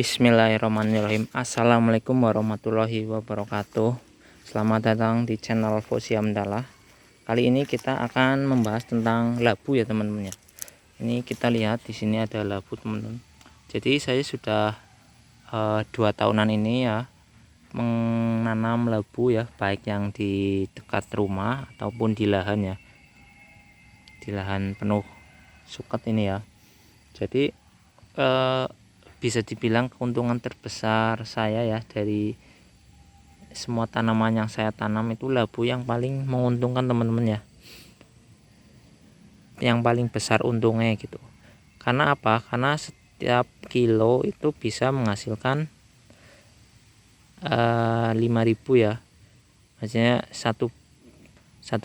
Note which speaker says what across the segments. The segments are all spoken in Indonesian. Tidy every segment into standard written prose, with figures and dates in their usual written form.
Speaker 1: Bismillahirrahmanirrahim. Assalamualaikum warahmatullahi wabarakatuh. Selamat datang di channel Fosiamdalah. Kali ini kita akan membahas tentang labu ya teman-teman ya. Ini kita lihat di sini ada labu teman-teman. Jadi saya sudah 2 tahunan ini ya menanam labu ya, baik yang di dekat rumah ataupun di lahan ya, di lahan penuh suket ini ya. Jadi bisa dibilang keuntungan terbesar saya ya dari semua tanaman yang saya tanam itu labu yang paling menguntungkan teman-teman ya, yang paling besar untungnya gitu. Karena apa? Karena setiap kilo itu bisa menghasilkan 5.000 ya, maksudnya satu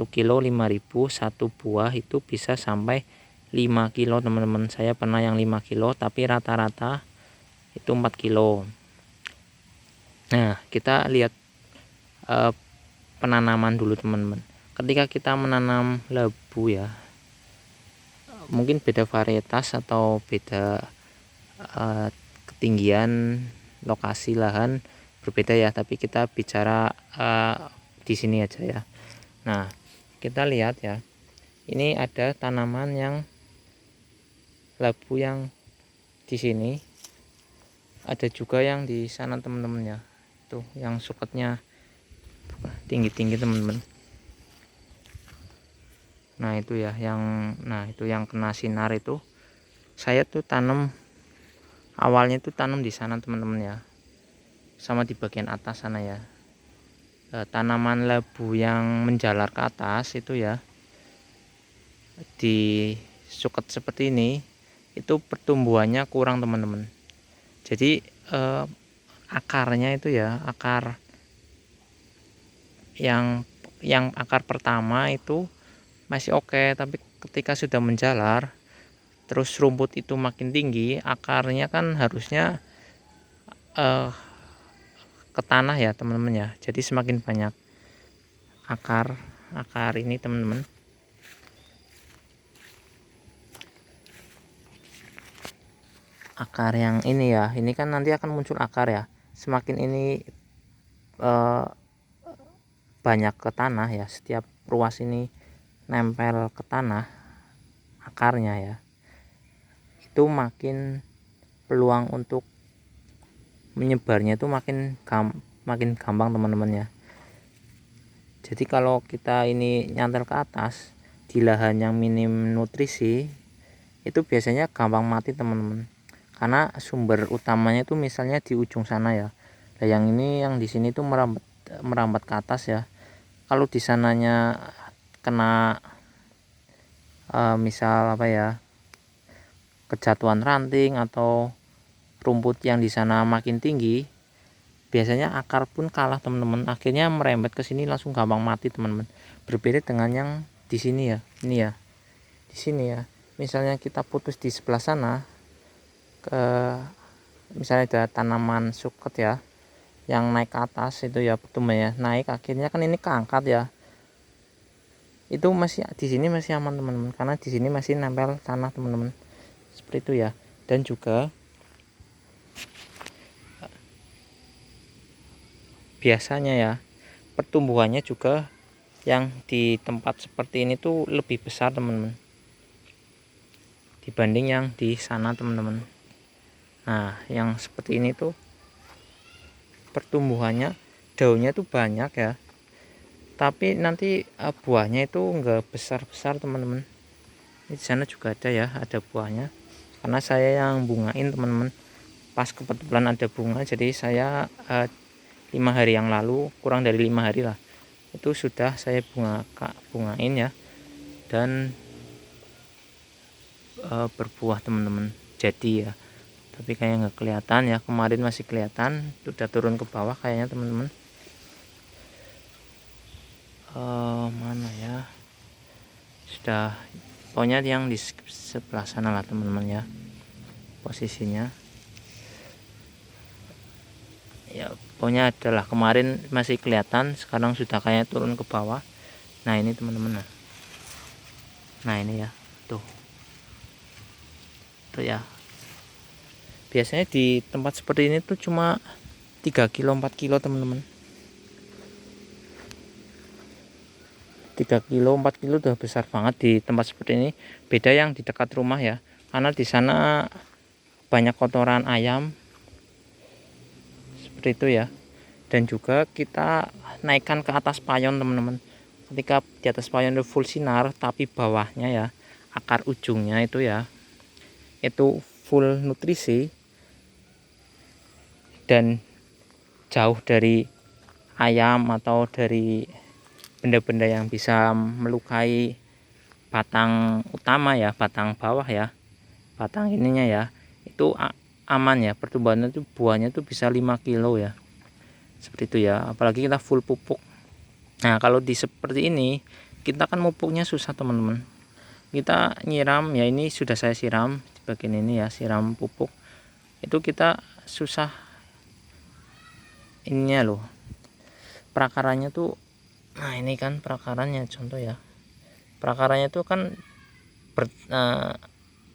Speaker 1: kilo 5.000, satu buah itu bisa sampai 5 kilo teman-teman. Saya pernah yang 5 kilo tapi rata-rata itu 4 kilo. Nah, kita lihat penanaman dulu teman-teman. Ketika kita menanam labu ya, mungkin beda varietas atau beda ketinggian lokasi lahan berbeda ya, tapi kita bicara di sini aja ya. Nah, kita lihat ya, ini ada tanaman yang labu yang di sini, ada juga yang di sana teman-teman ya. Tuh yang suketnya tinggi-tinggi teman-teman. Nah itu ya yang kena sinar itu. Saya tuh tanam awalnya tuh tanam di sana teman-teman ya, sama di bagian atas sana ya. Tanaman labu yang menjalar ke atas itu ya, di suket seperti ini itu pertumbuhannya kurang teman-teman. Jadi akarnya itu ya, akar yang akar pertama itu masih oke, tapi ketika sudah menjalar terus rumput itu makin tinggi, akarnya kan harusnya ke tanah ya teman-teman ya. Jadi semakin banyak akar ini teman-teman. Akar yang ini ya, ini kan nanti akan muncul akar ya. Semakin ini banyak ke tanah ya, setiap ruas ini nempel ke tanah akarnya ya, itu makin peluang untuk menyebarnya itu makin gampang teman-teman ya. Jadi kalau kita ini nyantel ke atas di lahan yang minim nutrisi, itu biasanya gampang mati teman-teman, karena sumber utamanya itu misalnya di ujung sana ya. Nah yang ini yang di sini tuh merambat ke atas ya. Kalau di sananya kena misal apa ya, kejatuhan ranting atau rumput yang di sana makin tinggi, biasanya akar pun kalah teman-teman, akhirnya merembet ke sini langsung gampang mati teman-teman. Berbeda dengan yang di sini ya, ini ya, di sini ya, misalnya kita putus di sebelah sana, misalnya ada tanaman suket ya yang naik ke atas itu ya, pertumbuhannya naik, akhirnya kan ini keangkat ya, itu masih di sini masih aman teman-teman, karena di sini masih nempel tanah teman-teman, seperti itu ya. Dan juga biasanya ya pertumbuhannya juga yang di tempat seperti ini tuh lebih besar teman-teman dibanding yang di sana teman-teman. Nah yang seperti ini tuh pertumbuhannya, daunnya tuh banyak ya, tapi nanti buahnya itu enggak besar-besar teman-teman. Di sana juga ada ya, ada buahnya, karena saya yang bungain teman-teman, pas kebetulan ada bunga, jadi saya 5 hari yang lalu, kurang dari 5 hari lah, itu sudah saya bungain ya, dan berbuah teman-teman. Jadi ya, tapi kayak nggak kelihatan ya, kemarin masih kelihatan, sudah turun ke bawah kayaknya teman-teman. Mana ya, sudah, pokoknya yang di sebelah sana lah teman-teman ya posisinya ya, pokoknya adalah kemarin masih kelihatan, sekarang sudah kayak turun ke bawah. Nah ini teman-teman, nah ini ya, tuh ya, Biasanya di tempat seperti ini tuh cuma 3 kilo 4 kilo teman-teman. 3 kilo 4 kilo udah besar banget di tempat seperti ini. Beda yang di dekat rumah ya, karena di sana banyak kotoran ayam seperti itu ya. Dan juga kita naikkan ke atas payon teman-teman. Ketika di atas payon itu full sinar, tapi bawahnya ya, akar ujungnya itu ya, itu full nutrisi dan jauh dari ayam atau dari benda-benda yang bisa melukai batang utama ya, batang bawah ya, batang ininya ya, itu aman ya. Pertumbuhannya itu buahnya itu bisa 5 kilo ya, seperti itu ya, apalagi kita full pupuk. Nah kalau di seperti ini kita kan mupuknya susah teman-teman. Kita nyiram ya, ini sudah saya siram di bagian ini ya, siram pupuk itu kita susah ininya loh, perakarannya tuh. Nah ini kan perakarannya contoh ya, perakarannya tuh kan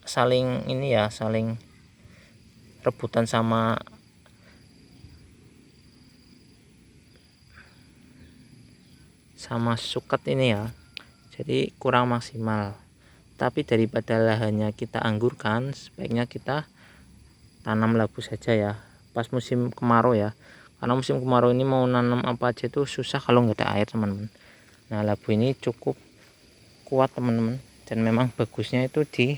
Speaker 1: saling ini ya, saling rebutan sama suket ini ya, jadi kurang maksimal. Tapi daripada lahannya kita anggurkan, sebaiknya kita tanam labu saja ya pas musim kemarau ya, karena musim kemarau ini mau nanam apa aja itu susah kalau nggak ada air teman-teman. Nah labu ini cukup kuat teman-teman, dan memang bagusnya itu di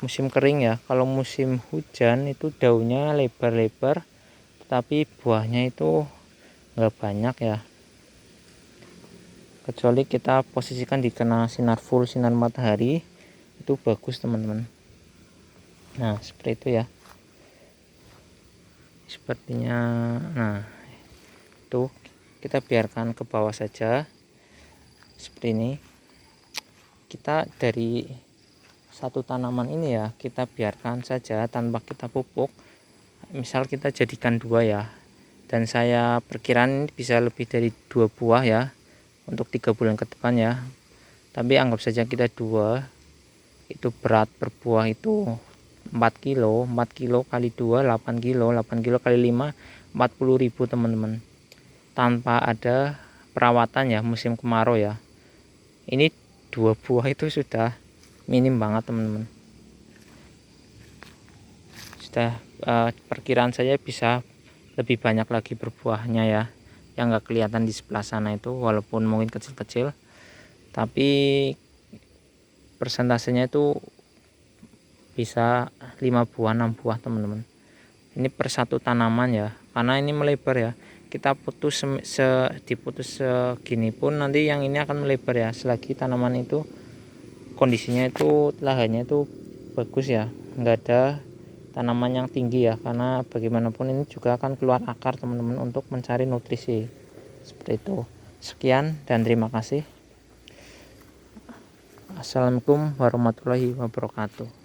Speaker 1: musim kering ya. Kalau musim hujan itu daunnya lebar-lebar, tapi buahnya itu nggak banyak ya, kecuali kita posisikan di kena sinar full sinar matahari, itu bagus teman-teman. Nah seperti itu ya, sepertinya. Nah itu kita biarkan ke bawah saja seperti ini. Kita dari satu tanaman ini ya, kita biarkan saja tanpa kita pupuk. Misal kita jadikan 2 ya, dan saya perkiraan bisa lebih dari 2 buah ya untuk 3 bulan ke depan ya. Tapi anggap saja kita 2, itu berat per buah itu 4 kilo. 4 kilo kali 2 8 kilo, 8 kilo kali 5 40.000 teman-teman, tanpa ada perawatan ya musim kemarau ya. Ini 2 buah itu sudah minim banget teman-teman. Sudah perkiraan saya bisa lebih banyak lagi berbuahnya ya, yang nggak kelihatan di sebelah sana itu, walaupun mungkin kecil-kecil, tapi persentasenya itu bisa 5 buah 6 buah teman-teman. Ini per satu tanaman ya, karena ini melebar ya, kita putus diputus segini pun nanti yang ini akan melebar ya, selagi tanaman itu kondisinya itu lahannya itu bagus ya, nggak ada tanaman yang tinggi ya, karena bagaimanapun ini juga akan keluar akar teman-teman untuk mencari nutrisi seperti itu. Sekian dan terima kasih. Assalamualaikum warahmatullahi wabarakatuh.